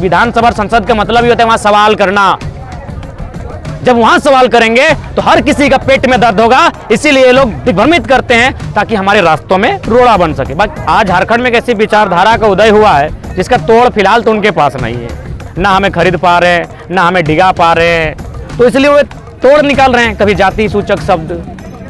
विधानसभा और संसद का मतलब ही होता है वहां सवाल करना। जब वहां सवाल करेंगे तो हर किसी का पेट में दर्द होगा, इसीलिए लोग दिग्भ्रमित करते हैं ताकि हमारे रास्तों में रोड़ा बन सके। बाकी आज झारखंड में कैसी विचारधारा का उदय हुआ है जिसका तोड़ फिलहाल तो उनके पास नहीं है, ना हमें खरीद पा रहे हैं, ना हमें डिगा पा रहे हैं, तो इसलिए वो तोड़ निकाल रहे हैं। कभी जाति सूचक शब्द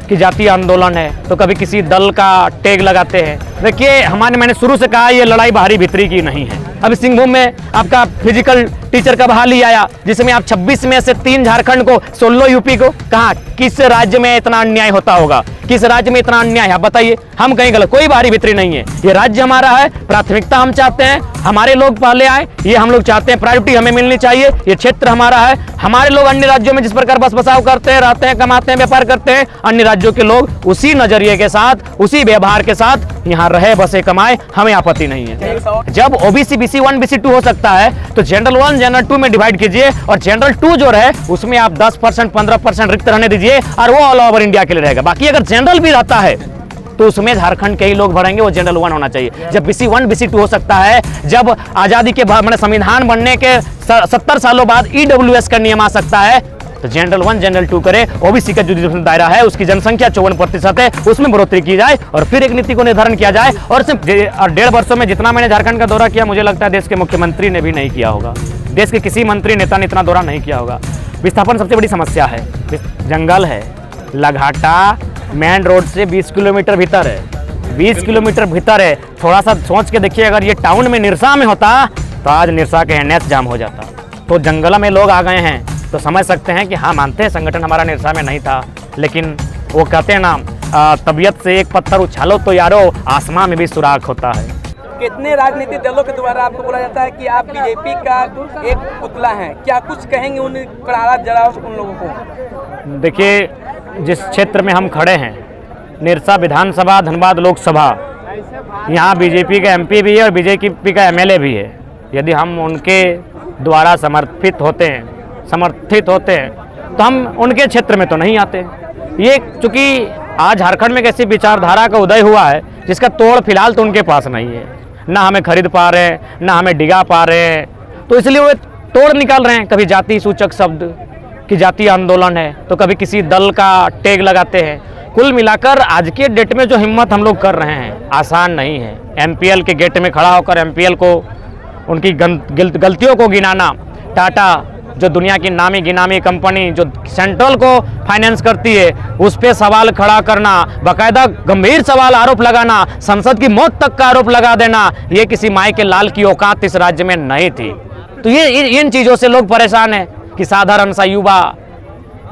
कि जातीय आंदोलन है, तो कभी किसी दल का टैग लगाते हैं। देखिए मैंने शुरू से कहा ये लड़ाई बाहरी भीतरी की नहीं है। अभी सिंहभूम में आपका फिजिकल टीचर का बहाली आया जिसमें आप 26 में से 3 झारखंड को, 16 यूपी को, कहाँ किस राज्य में इतना अन्याय होता होगा, किस राज्य में इतना अन्याय है आप बताइए। हम कहीं गलत, कोई बाहरी भीतरी नहीं है। ये राज्य हमारा है, प्राथमिकता हम चाहते हैं हमारे लोग पहले आए, ये हम लोग चाहते हैं, प्रायोरिटी हमें मिलनी चाहिए। ये क्षेत्र हमारा है, हमारे लोग अन्य राज्यों में जिस प्रकार बस बसाव करते हैं, रहते हैं, कमाते हैं, व्यापार करते हैं, अन्य राज्यों के लोग उसी नजरिए के साथ, उसी व्यवहार के साथ यहाँ रहे, बसे, कमाए, हमें आपत्ति नहीं है। जब ओबीसी BC 1 BC 2 हो सकता है तो जनरल 1 जनरल 2 में डिवाइड कीजिए और जनरल 2 जो रहे उसमें आप 10% 15% रिक्त रहने दीजिए और वो ऑल ओवर इंडिया के लिए रहेगा। बाकी अगर जनरल भी रहता है तो उसमें झारखंड के ही लोग भरेंगे, वो जनरल 1 होना चाहिए। जब BC 1 BC 2 हो सकता है, जब आजादी के मैंने संविधान बनने के 70 सालों बाद EWS का नियम आ सकता है, तो जनरल 1 जनरल 2 करे। ओबीसी का जो दायरा है उसकी जनसंख्या 54% है, उसमें बढ़ोतरी की जाए और फिर एक नीति को निर्धारण किया जाए। और सिर्फ 1.5 वर्षों में जितना मैंने झारखंड का दौरा किया, मुझे लगता है देश के मुख्यमंत्री ने भी नहीं किया होगा, देश के किसी मंत्री नेता ने इतना दौरा नहीं किया होगा। विस्थापन सबसे बड़ी समस्या है, जंगल है, लघाटा मेन रोड से 20 किलोमीटर भीतर है, 20 किलोमीटर भीतर है। थोड़ा सा सोच के देखिए, अगर ये टाउन में निरसा में होता तो आज निरसा के NH जाम हो जाता। तो जंगल में लोग आ गए हैं तो समझ सकते हैं कि हाँ, मानते हैं संगठन हमारा निरसा में नहीं था, लेकिन वो कहते हैं ना, तबीयत से एक पत्थर उछालो तो यारो आसमां में भी सुराख होता है। कितने राजनीतिक दलों के द्वारा आपको बोला जाता है कि आप बीजेपी का एक पुतला हैं, क्या कुछ कहेंगे उन करारा जवाब उन लोगों को? देखिए, जिस क्षेत्र में हम खड़े हैं, निरसा विधानसभा, धनबाद लोकसभा, यहाँ बीजेपी का MP भी है और बीजेपी का MLA भी है। यदि हम उनके द्वारा समर्थित होते हैं तो हम उनके क्षेत्र में तो नहीं आते। ये चूंकि आज झारखंड में कैसी विचारधारा का उदय हुआ है जिसका तोड़ फिलहाल तो उनके पास नहीं है, ना हमें खरीद पा रहे हैं, ना हमें डिगा पा रहे हैं, तो इसलिए वो तोड़ निकाल रहे हैं। कभी जाति सूचक शब्द कि जातीय आंदोलन है, तो कभी किसी दल का टैग लगाते हैं। कुल मिलाकर आज के डेट में जो हिम्मत हम लोग कर रहे हैं आसान नहीं है। MPL के गेट में खड़ा होकर MPL को उनकी गलतियों को गिनाना, टाटा जो दुनिया की नामी गिनामी कंपनी जो सेंट्रल को फाइनेंस करती है उस पे सवाल खड़ा करना, बाकायदा गंभीर सवाल आरोप लगाना, संसद की मौत तक का आरोप लगा देना, ये किसी माई के लाल की औकात इस राज्य में नहीं थी। तो ये इन चीज़ों से लोग परेशान हैं कि साधारण सा युवा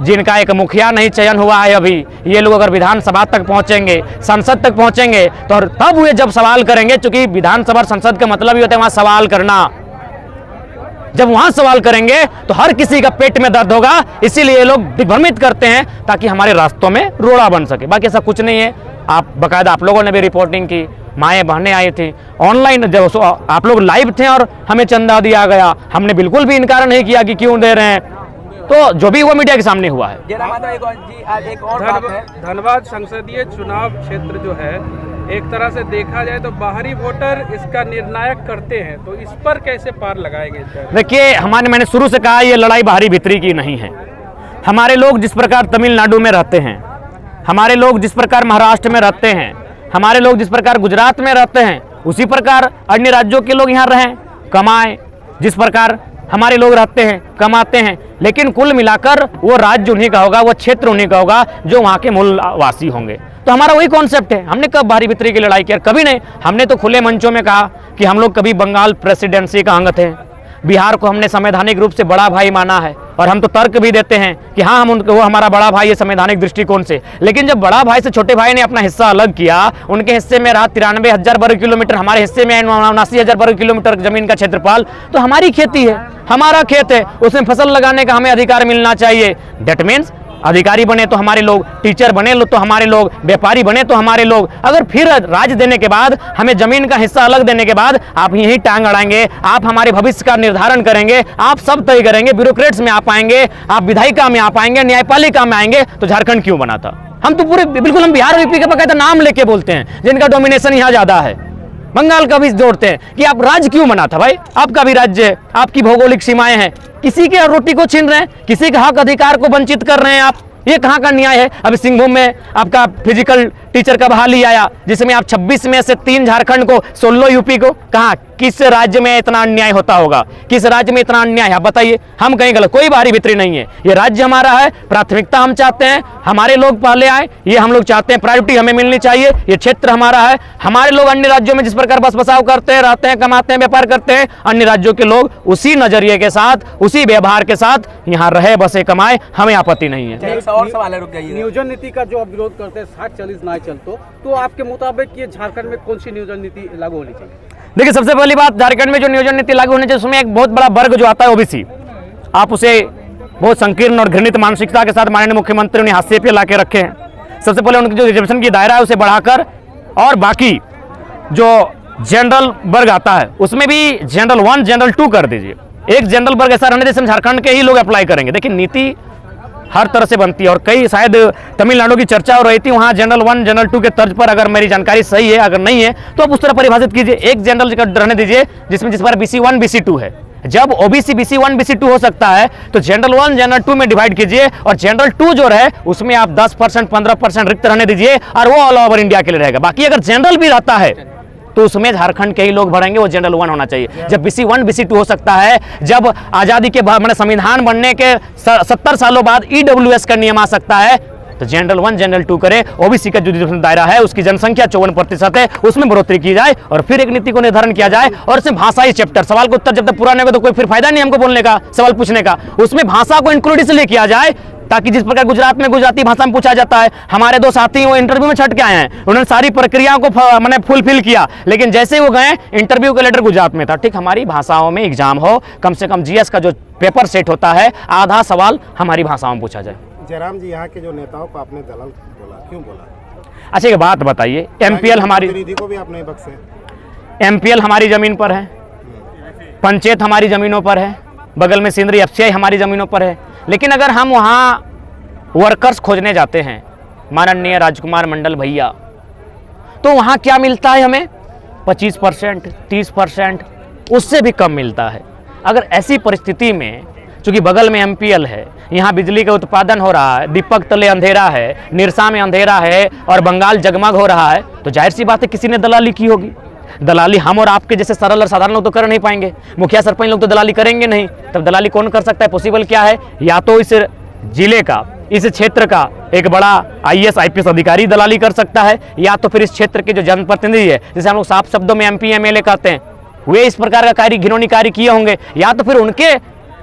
जिनका एक मुखिया नहीं चयन हुआ है अभी, ये लोग अगर विधानसभा तक पहुंचेंगे, संसद तक पहुंचेंगे तो तब वे जब सवाल करेंगे, क्योंकि विधानसभा और संसद का मतलब ही होता है वहां सवाल करना। जब वहां सवाल करेंगे तो हर किसी का पेट में दर्द होगा, इसीलिए लोग दिग्भ्रमित करते हैं ताकि हमारे रास्तों में रोड़ा बन सके। बाकी ऐसा कुछ नहीं है। बाकायदा आप लोगों ने भी रिपोर्टिंग की, माएँ बहनें आई थी ऑनलाइन, जब आप लोग लाइव थे और हमें चंदा दिया गया, हमने बिल्कुल भी इनकार नहीं किया कि क्यों दे रहे हैं, तो जो भी हुआ मीडिया के सामने हुआ है। एक और बात है, धनबाद संसदीय चुनाव क्षेत्र जो है, एक तरह से देखा जाए तो बाहरी वोटर इसका निर्णायक करते हैं, तो इस पर कैसे पार लगाएंगे? देखिए, मैंने शुरू से कहा ये लड़ाई बाहरी भीतरी की नहीं है। हमारे लोग जिस प्रकार तमिलनाडु में रहते हैं, हमारे लोग जिस प्रकार महाराष्ट्र में रहते हैं, हमारे लोग जिस प्रकार गुजरात में रहते हैं, उसी प्रकार अन्य राज्यों के लोग यहाँ रहें, कमाएं, जिस प्रकार हमारे लोग रहते हैं, कमाते हैं। लेकिन कुल मिलाकर वो राज्य उन्हीं का होगा, वो क्षेत्र उन्हीं का होगा जो वहाँ के मूलवासी होंगे। तो हमारा वही कॉन्सेप्ट है। हमने कब बाहरी भीतरी की लड़ाई किया? कभी नहीं। हमने तो खुले मंचों में कहा कि हम लोग कभी बंगाल प्रेसिडेंसी का अंग थे, बिहार को हमने संवैधानिक रूप से बड़ा भाई माना है, और हम तो तर्क भी देते हैं कि हाँ, वो हमारा बड़ा भाई है संवैधानिक दृष्टिकोण से। लेकिन जब बड़ा भाई से छोटे भाई ने अपना हिस्सा अलग किया, उनके हिस्से में रहा 93,000 वर्ग किलोमीटर, हमारे हिस्से में 79,000 वर्ग किलोमीटर जमीन का क्षेत्रफल, तो हमारी खेती है, हमारा खेत है, उसमें फसल लगाने का हमें अधिकार मिलना चाहिए। दैट मीन्स अधिकारी बने तो हमारे लोग, टीचर बने तो हमारे लोग, व्यापारी बने तो हमारे लोग। अगर फिर राज्य देने के बाद, हमें जमीन का हिस्सा अलग देने के बाद आप यही टांग अड़ाएंगे, आप हमारे भविष्य का निर्धारण करेंगे, आप सब तय करेंगे, ब्यूरोक्रेट्स में आप आएंगे, आप विधायिका में आप आएंगे, न्यायपालिका में आएंगे, तो झारखंड क्यों बना था? हम तो पूरे बिल्कुल हम बिहार और यूपी का बकायदा नाम लेके बोलते हैं जिनका डोमिनेशन यहाँ ज्यादा है। बंगाल का भी जोड़ते हैं कि आप राज्य क्यों बना था भाई, आपका भी राज्य है, आपकी भौगोलिक सीमाएं हैं, किसी के रोटी को छीन रहे हैं, किसी के हक अधिकार को वंचित कर रहे हैं आप, ये कहाँ का न्याय है। अभी सिंहभूम में आपका फिजिकल टीचर का बहाली आया जिसमें आप 26 में से 3 झारखंड को, 16 यूपी को, कहाँ किस राज्य में इतना अन्याय होता होगा, किस राज्य में इतना अन्याय है आप बताइए। हम कहीं गलत, कोई बाहरी भीतरी नहीं है, ये राज्य हमारा है, प्राथमिकता हम चाहते हैं हमारे लोग पहले आए, ये हम लोग चाहते हैं, प्रायोरिटी हमें मिलनी चाहिए, ये क्षेत्र हमारा है। हमारे लोग अन्य राज्यों में जिस प्रकार बस बसाव करते हैं, रहते हैं, कमाते हैं, व्यापार करते हैं, अन्य राज्यों के लोग उसी नजरिए के साथ, उसी व्यवहार के साथ यहाँ रहे, बसे, कमाए, हमें आपत्ति नहीं है। और सवाल है, रुक जाइए। नियोजन नीति का जो आप विरोध करते हैं 60-40 ना चलतो, तो आपके मुताबिक ये झारखंड में कौन सी नियोजन नीति लागू होनी चाहिए? देखिए, सबसे पहली बात, झारखंड में जो नियोजन नीति लागू होनी चाहिए उसमें एक बहुत बड़ा वर्ग जो आता है ओबीसी, आप उसे बहुत संकीर्ण और घृणित मानसिकता के साथ माननीय मुख्यमंत्री ने हाशिए पे ला के रखे हैं। सबसे पहले उनकी जो रिजर्वेशन की दायरा है उसे बढ़ाकर, और बाकी जो जनरल वर्ग आता है उसमें भी जनरल 1, जनरल 2 कर दीजिए। एक जनरल वर्ग ऐसा रहने जिसमें झारखंड के ही लोग अप्लाई करेंगे। देखिए, नीति हर तरह से बनती है और कई, शायद तमिलनाडु की चर्चा हो रही थी, वहाँ जनरल 1, जनरल 2 के तर्ज पर, अगर मेरी जानकारी सही है, अगर नहीं है तो आप उस तरह परिभाषित कीजिए। एक जनरल रहने दीजिए जिसमें जिस पर BC1, BC2 है। जब ओबीसी BC1, BC2 हो सकता है तो जनरल 1, जनरल 2 में डिवाइड कीजिए, और जनरल 2 जो रहे उसमें आप 10%, 15% रिक्त रहने दीजिए, और वो ऑल ओवर इंडिया के लिए रहेगा। बाकी अगर जनरल भी रहता है तो उसमें झारखंड के ही लोग भरेंगे, वो जनरल 1 होना चाहिए। जब BC1, BC2 हो सकता है, जब आज़ादी के मैंने संविधान बनने के 70 सालों बाद EWS का नियम आ सकता है, तो जनरल 1, जनरल 2 करे। ओबीसी का जो दायरा है उसकी जनसंख्या 54% है, उसमें बढ़ोतरी की जाए और फिर एक नीति को निर्धारण किया जाए। और उसमें भाषाई चैप्टर, सवाल का उत्तर जब तक पूरा नहीं होगा तो कोई फिर फायदा नहीं हमको बोलने का, सवाल पूछने का। उसमें भाषा को इंक्लूड इसलिए किया जाए ताकि जिस प्रकार गुजरात में गुजराती भाषा में पूछा जाता है, हमारे 2 साथी वो इंटरव्यू में छट के आए हैं, उन्होंने सारी प्रक्रियाओं को मैंने फुलफिल किया, लेकिन जैसे ही वो गए इंटरव्यू का लेटर गुजरात में था। ठीक हमारी भाषाओं में एग्जाम हो, कम से कम GS का जो पेपर सेट होता है, आधा सवाल हमारी भाषाओं में पूछा जाए। जयराम जी, यहाँ के जो नेताओं को आपने दलाल बोला, क्यों बोला? अच्छा, एक बात बताइए, MPL हमारी, प्रतिनिधि को भी आप नहीं बख्शे। MPL हमारी जमीन पर है, पंचायत हमारी जमीनों पर है, बगल में सिंदरी FCI हमारी जमीनों पर है, लेकिन अगर हम वहाँ वर्कर्स खोजने जाते हैं, माननीय राजकुमार मंडल भैया, तो वहाँ क्या मिलता है हमें? 25%, 30%, उससे भी कम मिलता है। अगर ऐसी परिस्थिति में, चूंकि बगल में MPL है, यहाँ बिजली का उत्पादन हो रहा है, दीपक तले अंधेरा है, निरसा में अंधेरा है और बंगाल जगमग हो रहा है, तो जाहिर सी बात है किसी ने दलाली की होगी। दलाली हम और आपके जैसे सरल और साधारण लोग तो कर नहीं पाएंगे, मुखिया सरपंच लोग तो दलाली करेंगे नहीं, तब दलाली कौन कर सकता है? पॉसिबल क्या है? या तो इस जिले का, इस क्षेत्र का एक बड़ा IAS IPS अधिकारी दलाली कर सकता है, या तो फिर इस क्षेत्र के जो जनप्रतिनिधि है, जैसे हम लोग साफ शब्दों में MP MLA कहते हैं, वे इस प्रकार का कार्य, घिनौनी कार्य किए होंगे, या तो फिर उनके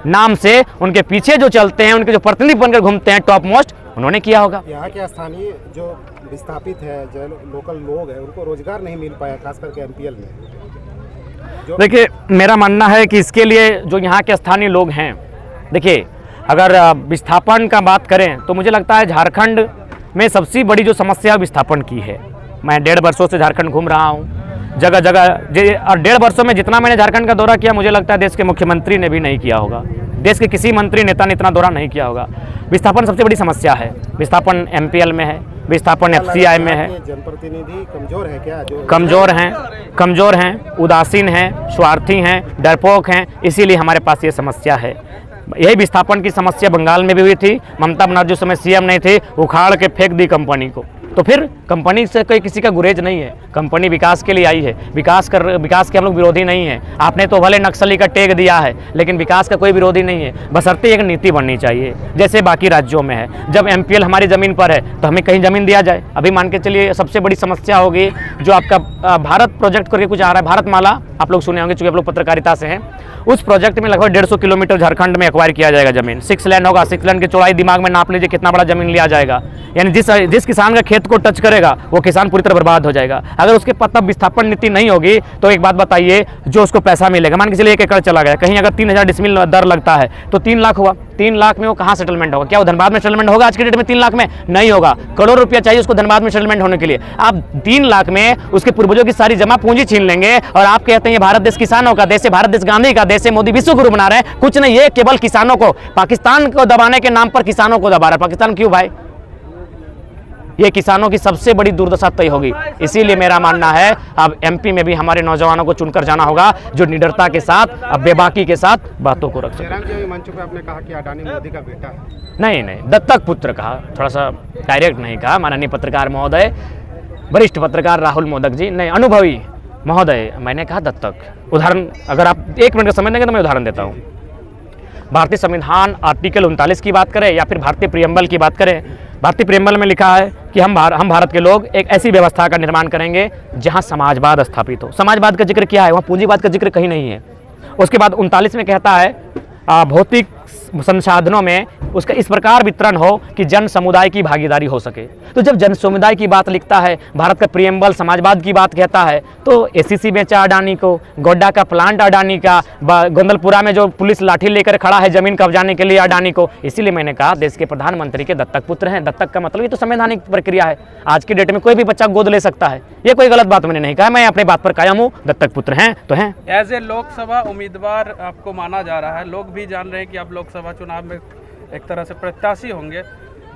नाम से उनके पीछे जो चलते हैं, उनके जो प्रतिनिधि बनकर घूमते हैं टॉप मोस्ट, उन्होंने किया होगा। यहाँ के स्थानीय जो विस्थापित है, जो लोकल लोग हैं, उनको रोजगार नहीं मिल पाया, खास करके MPL में। देखिए, मेरा मानना है कि इसके लिए जो यहाँ के स्थानीय लोग हैं, देखिए अगर विस्थापन का बात करें तो मुझे लगता है झारखंड में सबसे बड़ी जो समस्या विस्थापन की है। मैं 1.5 वर्षों से झारखंड घूम रहा हूँ, जगह जगह, और 1.5 वर्षों में जितना मैंने झारखंड का दौरा किया, मुझे लगता है देश के मुख्यमंत्री ने भी नहीं किया होगा, देश के किसी मंत्री नेता ने इतना दौरा नहीं किया होगा। विस्थापन सबसे बड़ी समस्या है। विस्थापन MPL में है, विस्थापन FCI में है। जनप्रतिनिधि कमजोर है क्या? जो कमजोर हैं, उदासीन हैं, स्वार्थी हैं, डरपोक हैं, इसीलिए हमारे पास ये समस्या है। यही विस्थापन की समस्या बंगाल में भी हुई थी। ममता बनर्जी जो समय CM नहीं थे, उखाड़ के फेंक दी कंपनी को, तो फिर कंपनी से कोई किसी का गुरेज नहीं है, कंपनी विकास के लिए आई है, विकास के हम लोग विरोधी नहीं है। आपने तो भले नक्सली का टैग दिया है, लेकिन विकास का कोई विरोधी नहीं है, बशर्ते एक नीति बननी चाहिए जैसे बाकी राज्यों में है। जब MPL हमारी ज़मीन पर है तो हमें कहीं ज़मीन दिया जाए। अभी मान के चलिए सबसे बड़ी समस्या होगी जो आपका भारत प्रोजेक्ट करके कुछ आ रहा है, भारतमाला, आप लोग सुने होंगे चूँकि आप लोग पत्रकारिता से हैं। उस प्रोजेक्ट में लगभग 150 किलोमीटर झारखंड में एक्वायर किया जाएगा ज़मीन। 6 लेन होगा, 6 लेन की चौड़ाई दिमाग में नाप लीजिए कितना बड़ा ज़मीन लिया जाएगा। यानी जिस किसान का खेत को टच करेगा वो किसान पूरी तरह बर्बाद हो जाएगा। अगर उसके पास तब विस्थापन नीति नहीं होगी तो एक बात बताइए, जो उसको पैसा मिलेगा, मान के चलिए 1 एकड़ चला गया, कहीं अगर 3000 डिसमिल दर लगता है तो 3 लाख हुआ। 3 लाख में वो कहाँ सेटलमेंट होगा? क्या वो धनबाद में सेटलमेंट होगा आज के डेट में? 3 लाख में नहीं होगा, करोड़ रुपया चाहिए उसको धनबाद में सेटलमेंट होने के लिए। आप 3 लाख में उसके पूर्वजों की सारी जमा पूंजी छीन लेंगे और आप कहते हैं ये भारत देश किसानों का देश है, भारत देश गांधी का देश है, मोदी विश्व गुरु बना रहे हैं। कुछ नहीं, ये केवल किसानों को, पाकिस्तान को दबाने के नाम पर किसानों को दबा रहा है। पाकिस्तान क्यों भाई? ये किसानों की सबसे बड़ी दुर्दशा तय होगी। इसीलिए मेरा मानना है अब एमपी में भी हमारे नौजवानों को चुनकर जाना होगा, जो निडरता के साथ, अब बेबाकी के साथ बातों को रख सके। जयराम जी मंच पे आपने कहा कि अडानी मोदी का बेटा है। नहीं, दत्तक पुत्र कहा, थोड़ा सा डायरेक्ट नहीं कहा। माननीय पत्रकार महोदय, वरिष्ठ पत्रकार राहुल मोदक जी, नहीं अनुभवी महोदय, मैंने कहा दत्तक। उदाहरण अगर आप 1 मिनट का समय देंगे तो मैं उदाहरण देता हूँ। भारतीय संविधान आर्टिकल 39 की बात करें या फिर भारतीय प्रियम्बल की बात करें, भारतीय प्रियम्बल में लिखा है कि हम भारत के लोग एक ऐसी व्यवस्था का निर्माण करेंगे जहां समाजवाद स्थापित हो। समाजवाद का जिक्र क्या है? वहाँ पूंजीवाद का जिक्र कहीं नहीं है। उसके बाद 39 में कहता है भौतिक संसाधनों में उसका इस प्रकार वितरण हो कि जन समुदाय की भागीदारी हो सके। तो जब जन समुदाय की बात लिखता है, भारत का प्रियम्बल समाजवाद की बात कहता है, तो एसीसी बेचा अडानी को, गोड्डा का प्लांट अडानी का, गोंदलपुरा में जो पुलिस लाठी लेकर खड़ा है जमीन कब्जाने के लिए अडानी को। इसीलिए मैंने कहा देश के प्रधानमंत्री के दत्तक पुत्र हैं। दत्तक का मतलब ये तो संवैधानिक प्रक्रिया है। आज की डेट में कोई भी बच्चा गोद ले सकता है, ये कोई गलत बात मैंने नहीं कहा। मैं अपनी बात पर कायम हूँ, दत्तक पुत्र हैं तो हैं। एज ए लोकसभा उम्मीदवार आपको माना जा रहा है, लोग भी जान रहे हैं कि आप लोकसभा चुनाव में एक तरह से प्रत्याशी होंगे,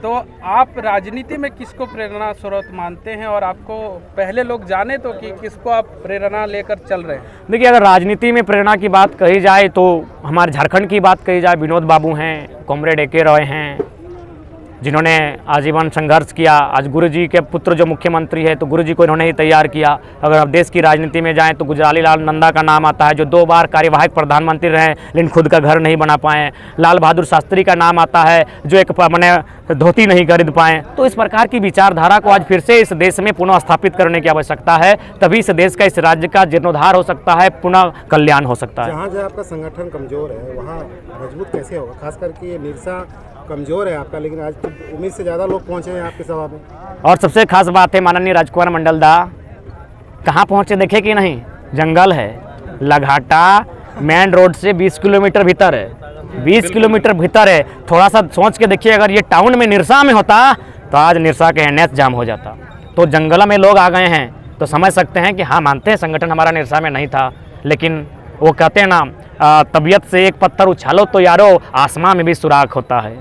तो आप राजनीति में किसको प्रेरणा स्रोत मानते हैं? और आपको पहले लोग जाने तो कि किसको आप प्रेरणा लेकर चल रहे हैं? देखिए, अगर राजनीति में प्रेरणा की बात कही जाए तो हमारे झारखंड की बात कही जाए, विनोद बाबू हैं, कॉमरेड ए के रॉय हैं, जिन्होंने आजीवन संघर्ष किया। आज गुरुजी के पुत्र जो मुख्यमंत्री है तो गुरुजी को इन्होंने ही तैयार किया। अगर आप देश की राजनीति में जाएं तो गुजराली लाल नंदा का नाम आता है, जो 2 बार कार्यवाहक प्रधानमंत्री रहे लेकिन खुद का घर नहीं बना पाए। लाल बहादुर शास्त्री का नाम आता है, जो एक मैंने धोती नहीं खरीद पाए। तो इस प्रकार की विचारधारा को आज फिर से इस देश में पुनः स्थापित करने की आवश्यकता है, तभी इस देश का, इस राज्य का जीर्णोद्धार हो सकता है, पुनः कल्याण हो सकता है। जहाँ जहाँ आपका संगठन कमजोर है वहाँ मजबूत कैसे होगा? खास करके ये निरसा कमजोर है आपका, लेकिन आज तो उम्मीद से ज़्यादा लोग पहुँचे हैं आपकी सभा में। और सबसे खास बात है, माननीय राजकुमार मंडल दा कहाँ पहुँचे देखे कि नहीं? जंगल है, लघाटा मेन रोड से 20 किलोमीटर भीतर है, 20 किलोमीटर भीतर है। थोड़ा सा सोच के देखिए, अगर ये टाउन में निरसा में होता तो आज निरसा के एनएच जाम हो जाता। तो जंगल में लोग आ गए हैं तो समझ सकते हैं कि हाँ, मानते हैं संगठन हमारा निरसा में नहीं था, लेकिन वो कहते हैं ना, तबीयत से एक पत्थर उछालो तो यारो आसमां में भी सुराख होता है।